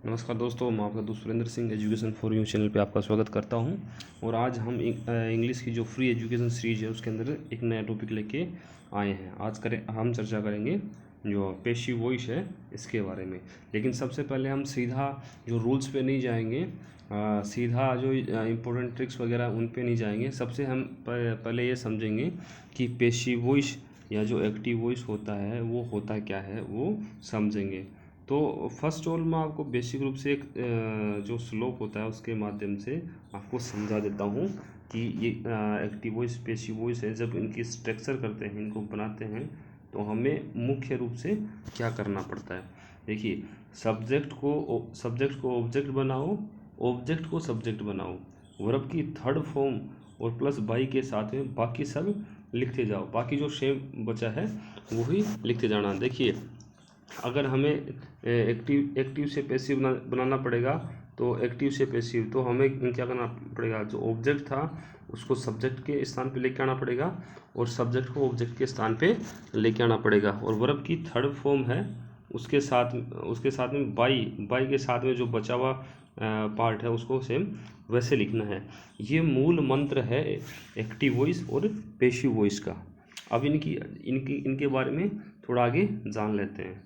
नमस्कार दोस्तों, मैं आपका दोस्त Surendra Singh education for you channel पे आपका स्वागत करता हूं। और आज हम इंग्लिश की जो फ्री एजुकेशन सीरीज है उसके अंदर एक नया टॉपिक लेके आए हैं। हम चर्चा करेंगे जो पेशिव वॉइस है इसके बारे में। लेकिन सबसे पहले हम सीधा जो रूल्स पे नहीं जाएंगे, सीधा जो इम्पोर्टेंट ट्रिक्स वगैरह उन पे नहीं जाएंगे। सबसे हम पहले ये समझेंगे कि पेशिव वॉइस या जो एक्टिव वॉइस होता है वो होता क्या है, वो समझेंगे। तो फर्स्ट ऑल मैं आपको बेसिक रूप से एक जो स्लोप होता है उसके माध्यम से आपको समझा देता हूँ कि ये एक्टिव वॉइस पेसिव वॉइस है। जब इनकी स्ट्रक्चर करते हैं, इनको बनाते हैं, तो हमें मुख्य रूप से क्या करना पड़ता है। देखिए, सब्जेक्ट को ऑब्जेक्ट बनाओ, ऑब्जेक्ट को सब्जेक्ट बनाओ, वर्ब की थर्ड फॉर्म और प्लस बाई के साथ में बाकी सब लिखते जाओ। बाकी जो शेप बचा है वही लिखते जाना। देखिए, अगर हमें एक्टिव से पैसिव बनाना पड़ेगा, तो एक्टिव से पैसिव तो हमें क्या करना पड़ेगा, जो ऑब्जेक्ट था उसको सब्जेक्ट के स्थान पे लेके आना पड़ेगा और सब्जेक्ट को ऑब्जेक्ट के स्थान पे लेके आना पड़ेगा। और वर्ब की थर्ड फॉर्म है उसके साथ में बाई के साथ में जो बचा हुआ पार्ट है उसको सेम वैसे लिखना है। ये मूल मंत्र है एक्टिव वॉइस और पैसिव वॉइस का। अब इनके बारे में थोड़ा आगे जान लेते हैं।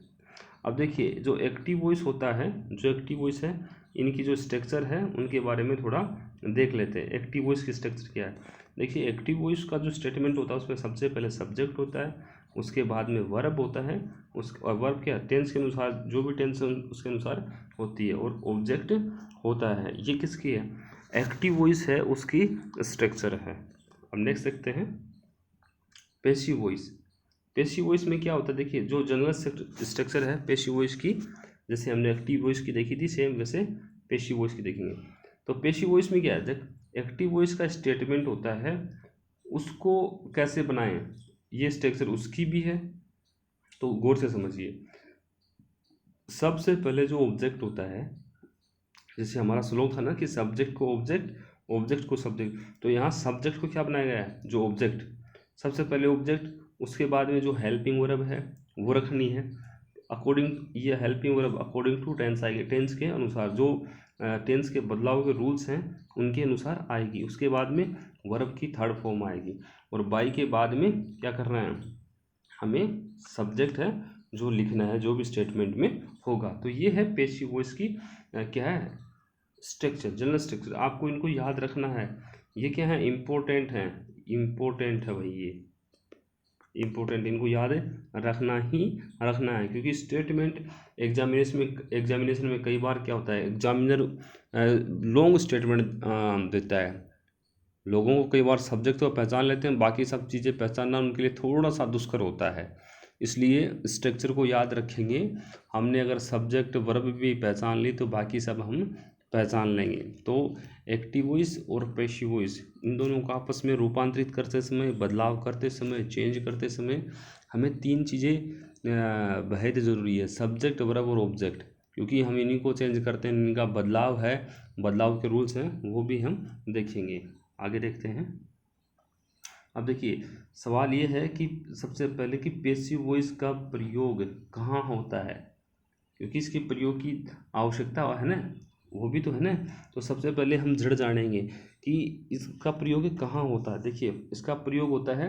अब देखिए, जो एक्टिव वॉइस है इनकी जो स्ट्रक्चर है उनके बारे में थोड़ा देख लेते हैं। एक्टिव वॉइस की स्ट्रक्चर क्या है। देखिए, एक्टिव वॉइस का जो स्टेटमेंट होता है उसमें सबसे पहले सब्जेक्ट होता है, उसके बाद में वर्ब होता है, और वर्ब क्या टेंस के अनुसार, जो भी टेंस उसके अनुसार होती है, और ऑब्जेक्ट होता है। ये किसकी है, एक्टिव वॉइस है, उसकी स्ट्रक्चर है। अब नेक्स्ट देखते हैं पैसिव वॉइस। पैसिव वॉइस में क्या होता है, देखिए जो जनरल स्ट्रक्चर है पैसिव वॉइस की, जैसे हमने एक्टिव वॉइस की देखी थी सेम वैसे पैसिव वॉइस की देखेंगे। तो पैसिव वॉइस में क्या है, एक्टिव वॉइस का स्टेटमेंट होता है, उसको कैसे बनाएं, ये स्ट्रक्चर उसकी भी है। तो गौर से समझिए, सबसे पहले जो ऑब्जेक्ट होता है, जैसे हमारा स्लोप था ना कि सब्जेक्ट को ऑब्जेक्ट, ऑब्जेक्ट को सब्जेक्ट, तो यहाँ सब्जेक्ट को क्या बनाया गया है, जो ऑब्जेक्ट, सबसे पहले ऑब्जेक्ट, उसके बाद में जो हेल्पिंग वर्ब है वो रखनी है। ये helping verb according to tense आएगी, टेंस के अनुसार, जो टेंस के बदलाव के रूल्स हैं उनके अनुसार आएगी। उसके बाद में वर्ब की थर्ड फॉर्म आएगी, और बाई के बाद में क्या करना है, हमें सब्जेक्ट है जो लिखना है, जो भी स्टेटमेंट में होगा। तो ये है पैसिव वॉइस की क्या है, स्ट्रक्चर, जनरल स्ट्रक्चर। आपको इनको याद रखना है। ये क्या है, इम्पोर्टेंट है भाई, ये इम्पोर्टेंट, इनको याद रखना है, क्योंकि स्टेटमेंट एग्जामिनेशन में कई बार क्या होता है, एग्जामिनर लॉन्ग स्टेटमेंट देता है। लोगों को कई बार सब्जेक्ट तो पहचान लेते हैं, बाकी सब चीज़ें पहचानना उनके लिए थोड़ा सा दुष्कर होता है। इसलिए स्ट्रक्चर को याद रखेंगे। हमने अगर सब्जेक्ट वर्ब भी पहचान ली तो बाकी सब हम पहचान लेंगे। तो एक्टिव वॉइस और पैसिव वॉइस, इन दोनों को आपस में रूपांतरित करते समय, बदलाव करते समय, चेंज करते समय हमें तीन चीज़ें बेहद ज़रूरी है, सब्जेक्ट, वर्ब और ऑब्जेक्ट। क्योंकि हम इन्हीं को चेंज करते हैं, इनका बदलाव है, बदलाव के रूल्स हैं, वो भी हम देखेंगे। आगे देखते हैं। अब देखिए, सवाल ये है कि सबसे पहले कि पैसिव वॉइस का प्रयोग कहाँ होता है, क्योंकि इसके प्रयोग की आवश्यकता है ना, वो भी तो है ना। तो सबसे पहले हम जड़ जानेंगे कि इसका प्रयोग कहाँ होता है। देखिए, इसका प्रयोग होता है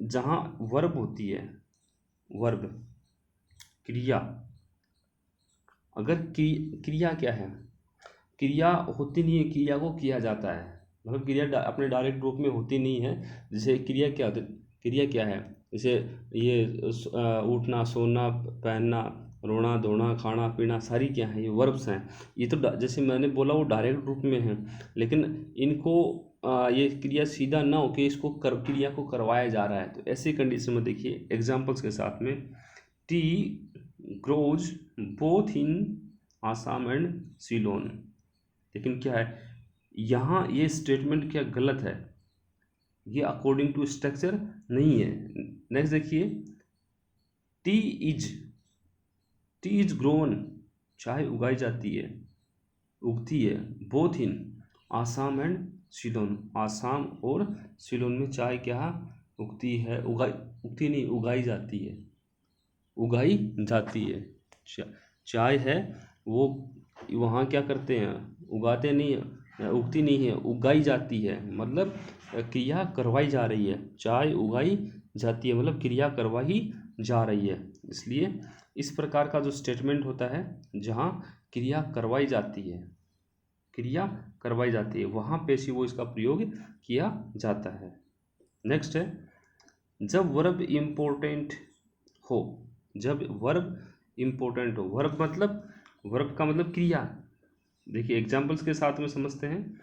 जहाँ वर्ब होती है, वर्ब क्रिया। अगर क्रिया क्या है, क्रिया होती नहीं है, क्रिया को किया जाता है, मतलब क्रिया अपने डायरेक्ट रूप में होती नहीं है। जैसे क्रिया क्या होती है, क्रिया क्या है, जैसे ये उठना, सोना, पहनना, रोना, धोना, खाना, पीना, सारी क्या है, ये वर्ब्स हैं। ये तो जैसे मैंने बोला वो डायरेक्ट रूप में है, लेकिन इनको ये क्रिया सीधा ना होके इसको क्रिया को करवाया जा रहा है। तो ऐसी कंडीशन में देखिए एग्जाम्पल्स के साथ में, T grows both in Assam and Ceylon. लेकिन क्या है, यहाँ ये स्टेटमेंट क्या गलत है, ये अकॉर्डिंग टू स्ट्रक्चर नहीं है। नेक्स्ट देखिए, टी इज ग्रोन, चाय उगाई जाती है, उगती है, both in Assam and Ceylon, Assam और सीलोन में चाय क्या उगती है, उगती नहीं, उगाई जाती है, चाय है वो वहाँ क्या करते हैं, उगाते नहीं हैं, उगती नहीं है, उगाई जाती है, मतलब क्रिया करवाई जा रही है। चाय उगाई जाती है मतलब क्रिया करवाई जा रही है। इसलिए इस प्रकार का जो स्टेटमेंट होता है जहाँ क्रिया करवाई जाती है, क्रिया करवाई जाती है, वहाँ पेशी वॉइस का प्रयोग किया जाता है। नेक्स्ट है जब वर्ब इम्पोर्टेंट हो, जब वर्ब इम्पोर्टेंट हो, वर्ब का मतलब क्रिया। देखिए एग्जाम्पल्स के साथ में समझते हैं।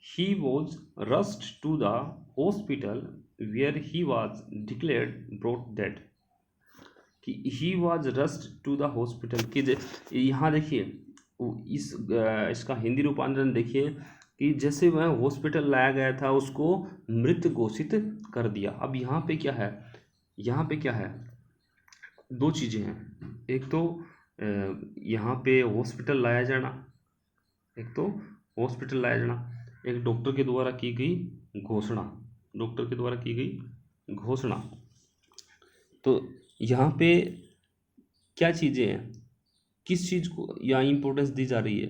He was rushed to the hospital where he was declared brought dead, कि he was rushed to the hospital, कि यहाँ देखिए इसका हिंदी रूपांतरण देखिए कि जैसे वह हॉस्पिटल लाया गया था उसको मृत घोषित कर दिया। अब यहाँ पे क्या है, यहाँ पे क्या है, दो चीज़ें हैं। एक तो यहाँ पे हॉस्पिटल लाया जाना, एक तो हॉस्पिटल लाया जाना, एक डॉक्टर के द्वारा की गई घोषणा, डॉक्टर के द्वारा की गई घोषणा। तो यहाँ पे क्या चीज़ें हैं, किस चीज़ को यहाँ इम्पोर्टेंस दी जा रही है।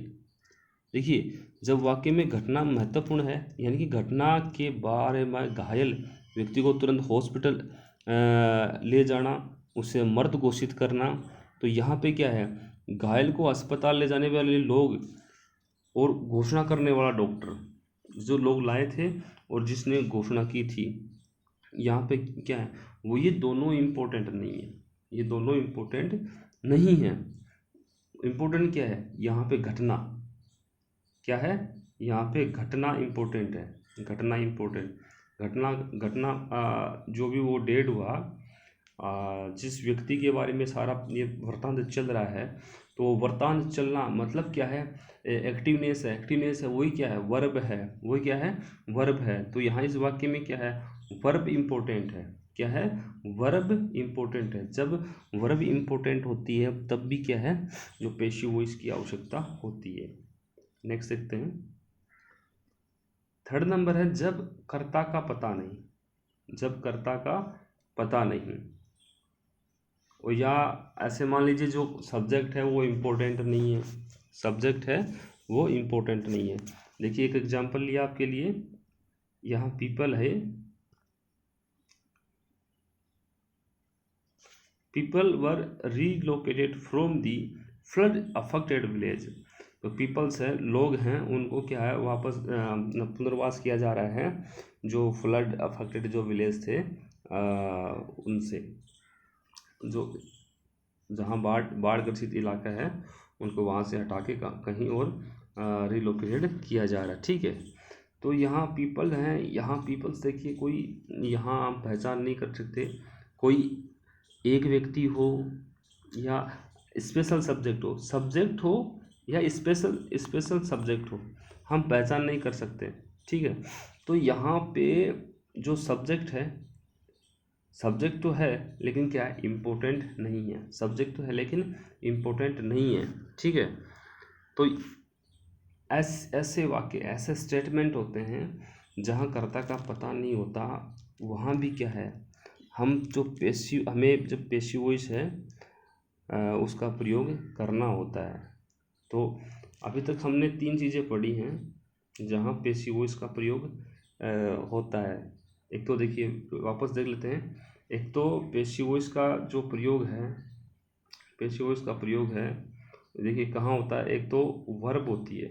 देखिए जब वाक्य में घटना महत्वपूर्ण है, यानी कि घटना के बारे में घायल व्यक्ति को तुरंत हॉस्पिटल ले जाना, उसे मृत घोषित करना, तो यहाँ पे क्या है, घायल को अस्पताल ले जाने वाले लोग और घोषणा करने वाला डॉक्टर, जो लोग लाए थे और जिसने घोषणा की थी, यहाँ पे क्या है, वो ये दोनों इम्पोर्टेंट नहीं है, ये दोनों इम्पोर्टेंट नहीं है। इम्पोर्टेंट क्या है, यहाँ पे घटना क्या है, यहाँ पे घटना इम्पोर्टेंट है, घटना इम्पोर्टेंट, घटना घटना जो भी वो डेड हुआ, जिस व्यक्ति के बारे में सारा ये वृत्तांत चल रहा है, तो वृत्तांत चलना मतलब क्या है, एक्टिवनेस है, एक्टिवनेस है, वही क्या है, वर्ब है, वही क्या है, वर्ब है। तो यहाँ इस वाक्य में क्या है, वर्ब इम्पोर्टेंट है, क्या है, वर्ब इम्पोर्टेंट है। जब वर्ब इम्पोर्टेंट होती है तब भी क्या है, जो पेशी वॉइस की आवश्यकता होती है। नेक्स्ट देखते हैं, थर्ड नंबर है जब कर्ता का पता नहीं, जब कर्ता का पता नहीं, और या ऐसे मान लीजिए जो सब्जेक्ट है वो इम्पोर्टेंट नहीं है, सब्जेक्ट है वो इम्पोर्टेंट नहीं है। देखिए एक एग्जांपल लिया आपके लिए, यहाँ पीपल है, people were relocated from the flood affected village. तो पीपल्स है, लोग हैं, उनको क्या है वापस पुनर्वास किया जा रहा है, जो फ्लड अफेक्टेड जो विलेज थे उनसे, जो जहाँ बाढ़ ग्रसित इलाका है उनको वहाँ से हटा के कहीं और रिलोकेटेड किया जा रहा है। ठीक है, तो यहाँ पीपल हैं, यहाँ पीपल्स देखिए कोई यहाँ आप पहचान नहीं कर सकते, कोई एक व्यक्ति हो या स्पेशल सब्जेक्ट हो या स्पेशल सब्जेक्ट हो, हम पहचान नहीं कर सकते। ठीक है, तो यहाँ पे जो सब्जेक्ट है, सब्जेक्ट तो है लेकिन क्या है, इम्पोर्टेंट नहीं है, सब्जेक्ट तो है लेकिन इम्पोर्टेंट नहीं है। ठीक है, तो ऐसे वाक्य, ऐसे स्टेटमेंट होते हैं जहाँ कर्ता का पता नहीं होता, वहाँ भी क्या है, हमें जो पेशी वॉइस है उसका प्रयोग करना होता है। तो अभी तक हमने 3 चीज़ें पढ़ी हैं जहाँ पेशी वॉइस का प्रयोग होता है। एक तो देखिए वापस देख लेते हैं, एक तो पेशी वॉइस का जो प्रयोग है, पेशी वॉइस का प्रयोग है देखिए कहाँ होता है, एक तो वर्ब होती है,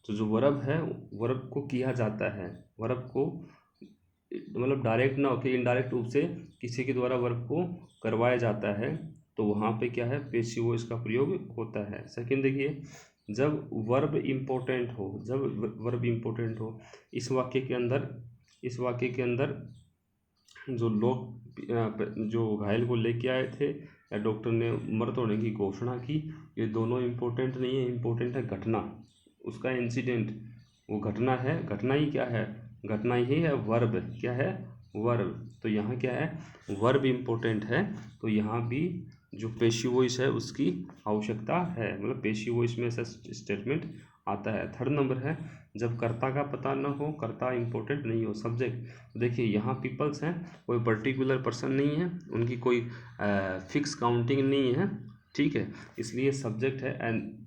तो जो वर्ब है वर्ब को किया जाता है, वर्ब को मतलब डायरेक्ट ना होकर इनडायरेक्ट रूप से किसी के द्वारा वर्ब को करवाया जाता है, तो वहाँ पे क्या है, पेशी वॉइस का प्रयोग होता है। सेकंड देखिए, जब वर्ब इम्पोर्टेंट हो, जब वर्ब इम्पोर्टेंट हो, इस वाक्य के अंदर जो लोग जो घायल को लेके आए थे या डॉक्टर ने मृत होने की घोषणा की, ये दोनों इम्पोर्टेंट नहीं है, इम्पोर्टेंट है घटना, उसका इंसिडेंट, वो घटना है, घटना ही क्या है, घटना ही है वर्ब, क्या है, वर्ब। तो यहाँ क्या है, वर्ब इम्पोर्टेंट है, तो यहाँ भी जो पेशी वॉइस है उसकी आवश्यकता है, मतलब पेशी वॉइस में ऐसा स्टेटमेंट आता है। थर्ड नंबर है जब कर्ता का पता न हो, कर्ता इम्पोर्टेंट नहीं हो, सब्जेक्ट। तो देखिए यहाँ पीपल्स हैं, कोई पर्टिकुलर पर्सन नहीं है, उनकी कोई फिक्स काउंटिंग नहीं है। ठीक है, इसलिए सब्जेक्ट है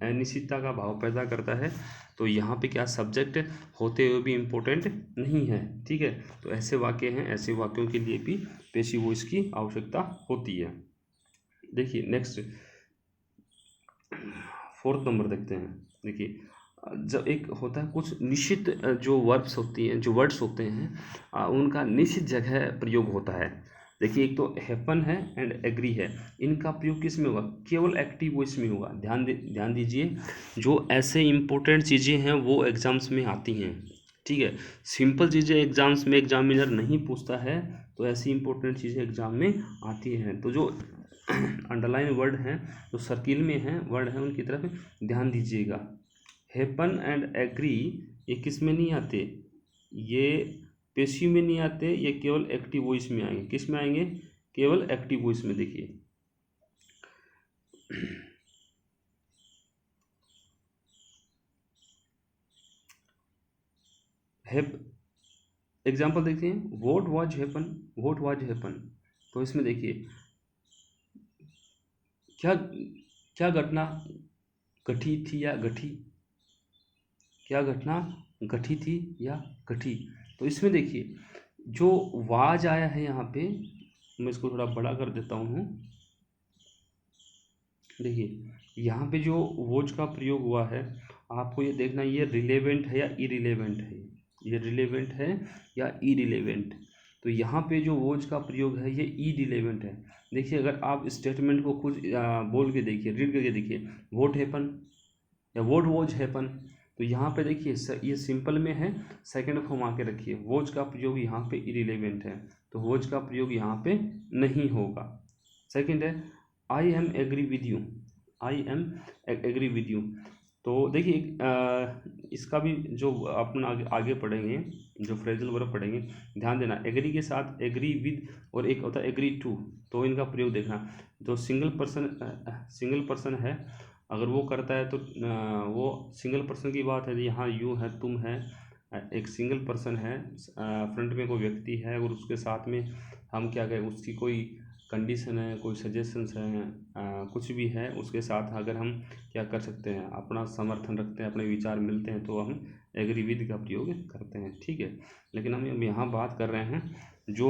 अनिश्चितता का भाव पैदा करता है। तो यहाँ पे क्या सब्जेक्ट होते हुए भी इम्पोर्टेंट नहीं है। ठीक है, तो ऐसे वाक्य हैं, ऐसे वाक्यों के लिए भी पेशिव वॉइस की आवश्यकता होती है। देखिए नेक्स्ट 4th नंबर देखते हैं। देखिए जब एक होता है कुछ निश्चित जो वर्ब्स होती हैं, जो वर्ड्स होते हैं, उनका निश्चित जगह प्रयोग होता है। देखिए एक तो हैपन है एंड एग्री है, इनका प्रयोग किस में होगा? केवल एक्टिव वॉइस में होगा। ध्यान दीजिए, जो ऐसे इंपॉर्टेंट चीज़ें हैं वो एग्जाम्स में आती हैं। ठीक है, सिंपल चीज़ें एग्जाम्स में एग्जामिनर नहीं पूछता है, तो ऐसी इंपॉर्टेंट चीज़ें एग्जाम में आती हैं। तो जो अंडरलाइन वर्ड हैं, जो सर्किल में हैं वर्ड हैं, उनकी तरफ ध्यान दीजिएगा। हैपन एंड एग्री ये किस में नहीं आते? ये पेशिव में नहीं आते, ये केवल एक्टिव वॉइस में आएंगे। किस में आएंगे? केवल एक्टिव वॉइस में। देखिए एग्जाम्पल देखते हैं। What was happen, what was happen. तो इसमें देखिए क्या क्या घटना घटी थी या घटी, क्या घटना घटी थी या घटी। तो इसमें देखिए जो वाज आया है यहाँ पे, मैं इसको थोड़ा बड़ा कर देता हूँ। देखिए यहाँ पे जो वोज का प्रयोग हुआ है, आपको ये देखना ये रिलेवेंट है या इरिलेवेंट है, ये रिलेवेंट है या इरिलेवेंट। तो यहाँ पे जो वोज का प्रयोग है ये इरिलेवेंट है। देखिए अगर आप स्टेटमेंट को खुद बोल के देखिए, रीड करके देखिए, वोट हैपन या वोट वॉज हैपन। तो यहाँ पे देखिए ये सिंपल में है, सेकंड फॉर्म आके रखिए। वोज का प्रयोग यहाँ पे इरिलेवेंट है, तो वोज का प्रयोग यहाँ पे नहीं होगा। सेकंड है I am agree with you, I am agree with you. तो देखिए इसका भी जो अपन आगे पढ़ेंगे, जो फ्रेजल वर्ब पढ़ेंगे, ध्यान देना। एग्री के साथ एग्री विद और एक होता है एग्री टू, तो इनका प्रयोग देखना। जो सिंगल पर्सन है, अगर वो करता है तो वो सिंगल पर्सन की बात है। यहाँ यू है, तुम है, एक सिंगल पर्सन है, फ्रंट में कोई व्यक्ति है और उसके साथ में हम क्या कहें, उसकी कोई कंडीशन है, कोई सजेशंस हैं, कुछ भी है, उसके साथ अगर हम क्या कर सकते हैं, अपना समर्थन रखते हैं, अपने विचार मिलते हैं, तो हम एग्री विद का प्रयोग करते हैं। ठीक है, लेकिन हम यहाँ बात कर रहे हैं जो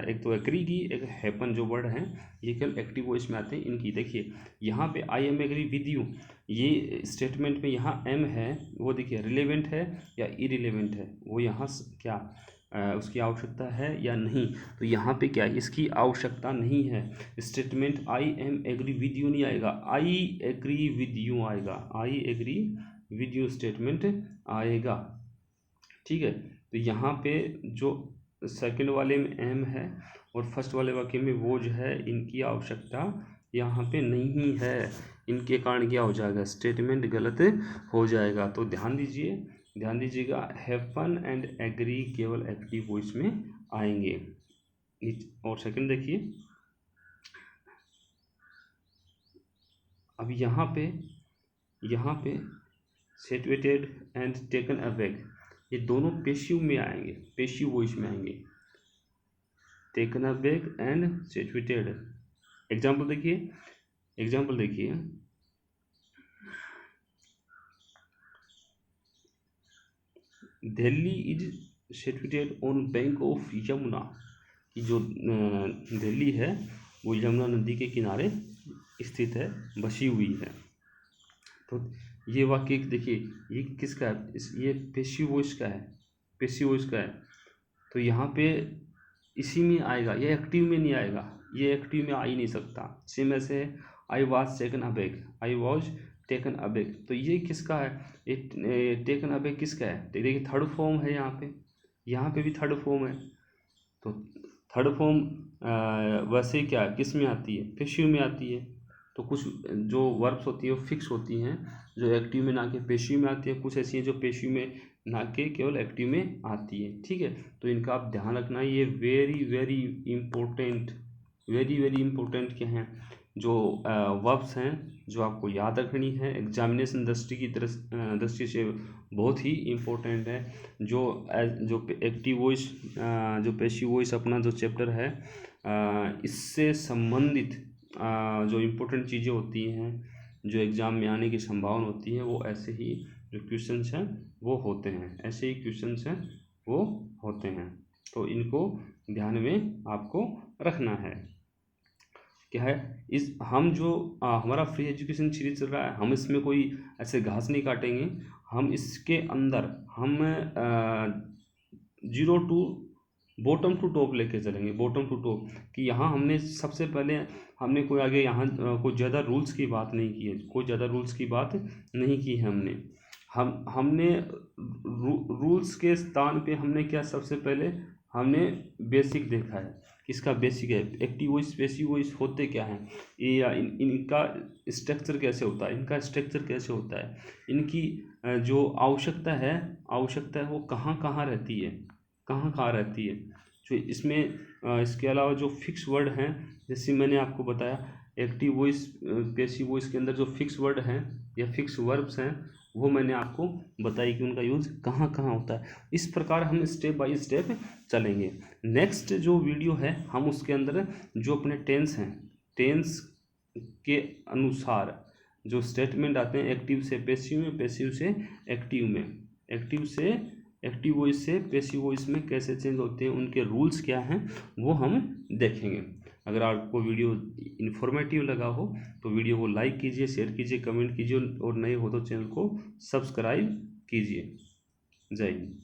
एक तो एग्री की, एक हैपन जो वर्ड हैं, ये केवल एक्टिव वॉइस में आते हैं इनकी। देखिए यहाँ पे I am agree with you, ये स्टेटमेंट में यहाँ एम है, वो देखिए रिलेवेंट है या इरिलेवेंट है, वो यहाँ क्या उसकी आवश्यकता है या नहीं। तो यहाँ पे क्या इसकी आवश्यकता नहीं है। Statement I am agree with you नहीं आएगा, आई एग्री विद यू आएगा, I agree with you statement आएगा। ठीक है, तो यहाँ पे जो सेकंड वाले में एम है और फर्स्ट वाले वाक्य में वो जो है, इनकी आवश्यकता यहाँ पे नहीं है। इनके कारण क्या हो जाएगा, स्टेटमेंट गलत हो जाएगा। तो ध्यान दीजिएगा, हैपन एंड एग्री केवल एक्टिव वॉइस में आएंगे। और सेकंड देखिए, अब यहाँ पे सिचुएटेड एंड टेकन अबैक, ये दोनों पेशिव में आएंगे, पेशिव वॉइस में आएंगे। Taken aback and situated. Example देखिए, Delhi is situated on bank of Yamuna, कि जो दिल्ली है वो यमुना नदी के किनारे स्थित है, बसी हुई है। तो ये वाक्य देखिए, ये किसका है, ये पेशिव वॉइस का है, तो यहाँ पे इसी में आएगा, ये एक्टिव में नहीं आएगा, ये एक्टिव में आ ही नहीं सकता। सेम ऐसे I was taken aback, I was taken aback, तो ये किसका है, टेकन अबैक किसका है? देखिए थर्ड फॉर्म है यहाँ पे भी थर्ड फॉर्म है। तो थर्ड फॉर्म वैसे क्या किस में आती है, पेशिव में आती है। तो कुछ जो वर्ब्स होती हैं वो फिक्स होती हैं, जो एक्टिव में ना के पेशिव में आती है, कुछ ऐसी हैं जो पेशिव में ना के केवल एक्टिव में आती है। ठीक है, तो इनका आप ध्यान रखना, ये वेरी वेरी इम्पोर्टेंट क्या हैं, जो वर्ब्स हैं, जो आपको याद रखनी है, एग्जामिनेशन दृष्टि से बहुत ही इम्पोर्टेंट है। जो एक्टिव वॉइस, जो पेशिव वॉइस अपना जो चैप्टर है, इससे संबंधित जो इम्पोर्टेंट चीज़ें होती हैं, जो एग्ज़ाम में आने की संभावना होती है, वो ऐसे ही जो क्वेश्चंस हैं वो होते हैं, ऐसे ही क्वेश्चंस हैं वो होते हैं। तो इनको ध्यान में आपको रखना है। क्या है, इस हम जो हमारा फ्री एजुकेशन सीरीज चल रहा है, हम इसमें कोई ऐसे घास नहीं काटेंगे। हम इसके अंदर हम zero to bottom to top लेके चलेंगे, बॉटम टू टॉप। कि यहाँ हमने सबसे पहले हमने कोई आगे यहाँ कोई ज़्यादा रूल्स की बात नहीं की है, कोई ज़्यादा रूल्स की बात नहीं की है हमने। हमने रूल्स के स्थान पे हमने क्या, सबसे पहले हमने बेसिक देखा है। किसका बेसिक है, एक्टिव वॉइस पैसिव वॉइस होते क्या हैं, ये या इनका स्ट्रक्चर कैसे होता है, इनका स्ट्रक्चर कैसे होता है, इनकी जो आवश्यकता है वो कहाँ कहाँ रहती है, कहाँ कहाँ रहती है। जो इसमें इसके अलावा जो फिक्स वर्ड हैं, जैसे मैंने आपको बताया एक्टिव वॉइस पैसिव वॉइस के अंदर जो फिक्स वर्ड हैं या फिक्स वर्ब्स हैं, वो मैंने आपको बताई कि उनका यूज़ कहाँ कहाँ होता है। इस प्रकार हम स्टेप बाय स्टेप चलेंगे। नेक्स्ट जो वीडियो है, हम उसके अंदर जो अपने टेंस हैं, टेंस के अनुसार जो स्टेटमेंट आते हैं, एक्टिव से पैसिव में, पैसिव से एक्टिव में, एक्टिव से एक्टिव वॉइस से पैसिव वॉइस में कैसे चेंज होते हैं, उनके रूल्स क्या हैं, वो हम देखेंगे। अगर आपको वीडियो इन्फॉर्मेटिव लगा हो तो वीडियो को लाइक कीजिए, शेयर कीजिए, कमेंट कीजिए, और नए हो तो चैनल को सब्सक्राइब कीजिए। जय हिंद।